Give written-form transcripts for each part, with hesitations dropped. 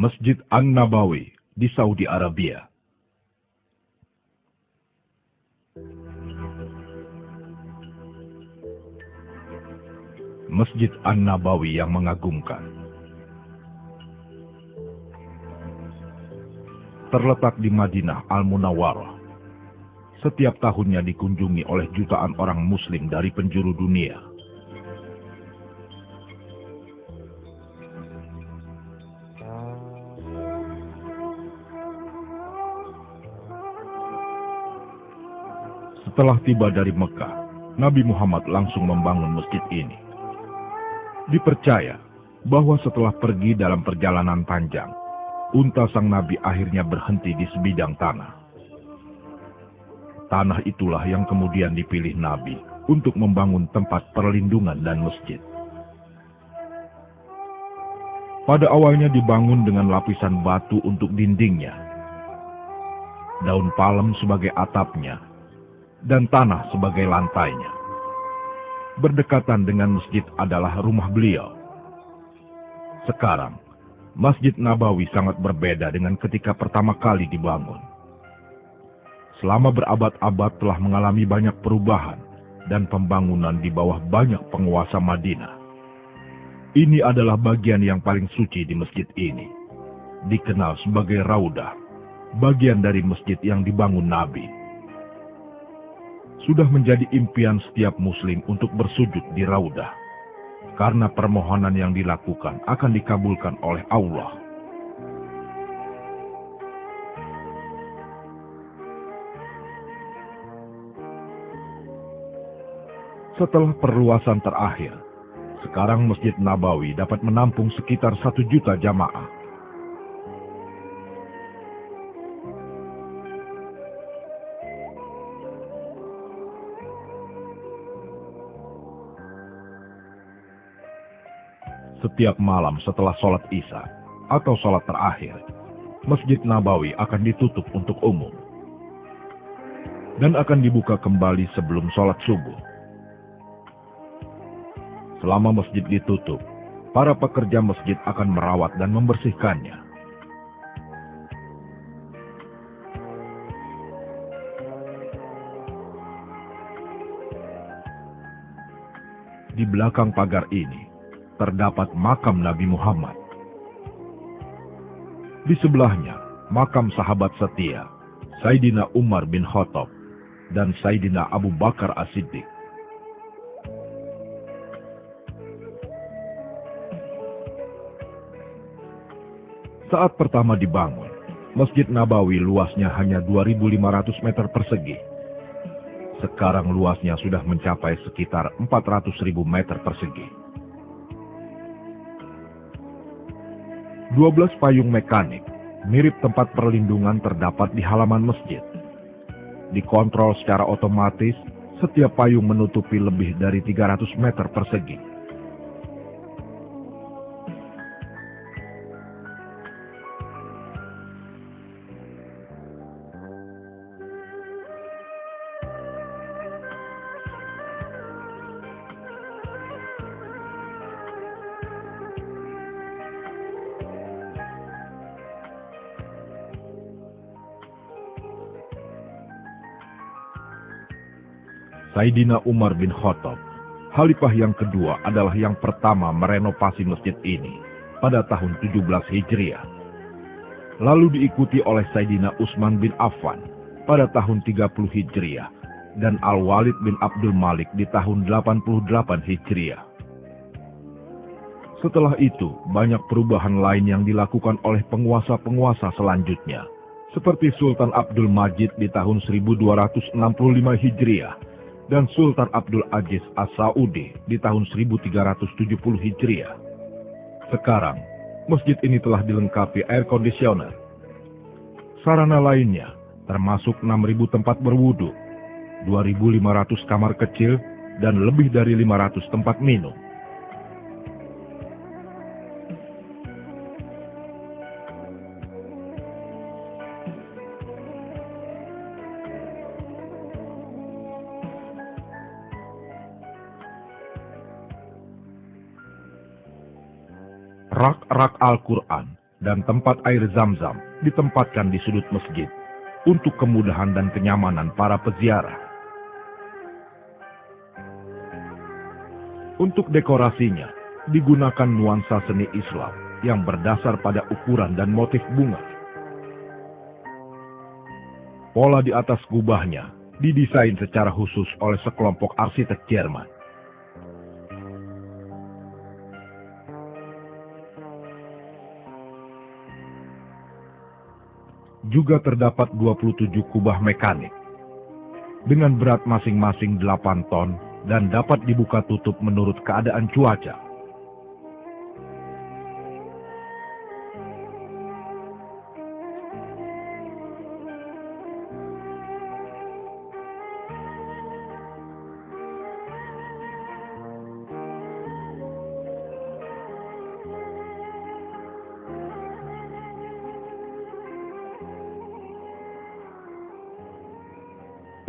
Masjid An-Nabawi di Saudi Arabia. Masjid An-Nabawi yang mengagumkan. Terletak di Madinah Al-Munawwarah. Setiap tahunnya dikunjungi oleh jutaan orang Muslim dari penjuru dunia. Setelah tiba dari Mekah, Nabi Muhammad langsung membangun masjid ini. Dipercaya bahwa setelah pergi dalam perjalanan panjang, unta sang Nabi akhirnya berhenti di sebidang tanah. Tanah itulah yang kemudian dipilih Nabi untuk membangun tempat perlindungan dan masjid. Pada awalnya dibangun dengan lapisan batu untuk dindingnya, daun palem sebagai atapnya, dan tanah sebagai lantainya. Berdekatan dengan masjid adalah rumah beliau. Sekarang, Masjid Nabawi sangat berbeda dengan ketika pertama kali dibangun. Selama berabad-abad telah mengalami banyak perubahan dan pembangunan di bawah banyak penguasa Madinah. Ini adalah bagian yang paling suci di masjid ini. Dikenal sebagai Raudah, bagian dari masjid yang dibangun Nabi. Sudah menjadi impian setiap muslim untuk bersujud di Raudah, karena permohonan yang dilakukan akan dikabulkan oleh Allah. Setelah perluasan terakhir, sekarang Masjid Nabawi dapat menampung sekitar 1 juta jamaah. Setiap malam setelah sholat Isya atau sholat terakhir, Masjid Nabawi akan ditutup untuk umum dan akan dibuka kembali sebelum sholat subuh. Selama masjid ditutup, para pekerja masjid akan merawat dan membersihkannya. Di belakang pagar ini terdapat makam Nabi Muhammad. Di sebelahnya, makam sahabat setia, Sayyidina Umar bin Khattab dan Sayyidina Abu Bakar As-Siddiq. Saat pertama dibangun, Masjid Nabawi luasnya hanya 2.500 meter persegi. Sekarang luasnya sudah mencapai sekitar 400.000 meter persegi. 12 payung mekanik, mirip tempat perlindungan terdapat di halaman masjid. Dikontrol secara otomatis, setiap payung menutupi lebih dari 300 meter persegi. Sayyidina Umar bin Khattab, Khalifah yang kedua, adalah yang pertama merenovasi masjid ini pada tahun 17 Hijriah. Lalu diikuti oleh Sayyidina Utsman bin Affan pada tahun 30 Hijriah dan Al-Walid bin Abdul Malik di tahun 88 Hijriah. Setelah itu, banyak perubahan lain yang dilakukan oleh penguasa-penguasa selanjutnya, seperti Sultan Abdul Majid di tahun 1265 Hijriah, dan Sultan Abdul Aziz As-Saudi di tahun 1370 Hijriah. Sekarang, masjid ini telah dilengkapi air conditioner. Sarana lainnya termasuk 6.000 tempat berwudu, 2.500 kamar kecil, dan lebih dari 500 tempat minum. Rak-rak Al-Quran dan tempat air Zam-Zam ditempatkan di sudut masjid untuk kemudahan dan kenyamanan para peziarah. Untuk dekorasinya, digunakan nuansa seni Islam yang berdasar pada ukuran dan motif bunga. Pola di atas kubahnya didesain secara khusus oleh sekelompok arsitek Jerman. Juga terdapat 27 kubah mekanik dengan berat masing-masing 8 ton dan dapat dibuka tutup menurut keadaan cuaca.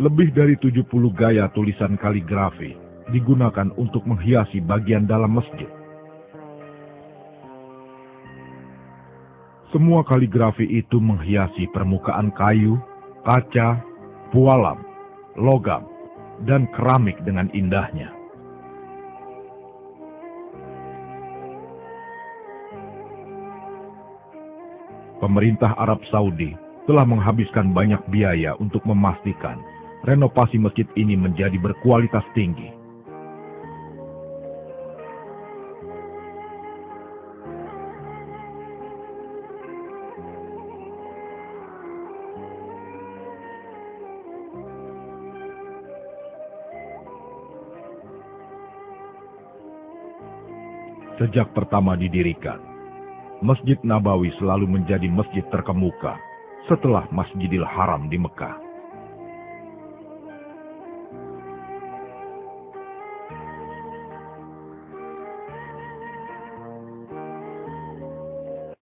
Lebih dari 70 gaya tulisan kaligrafi digunakan untuk menghiasi bagian dalam masjid. Semua kaligrafi itu menghiasi permukaan kayu, kaca, pualam, logam, dan keramik dengan indahnya. Pemerintah Arab Saudi telah menghabiskan banyak biaya untuk memastikan renovasi masjid ini menjadi berkualitas tinggi. Sejak pertama didirikan, Masjid Nabawi selalu menjadi masjid terkemuka setelah Masjidil Haram di Mekah.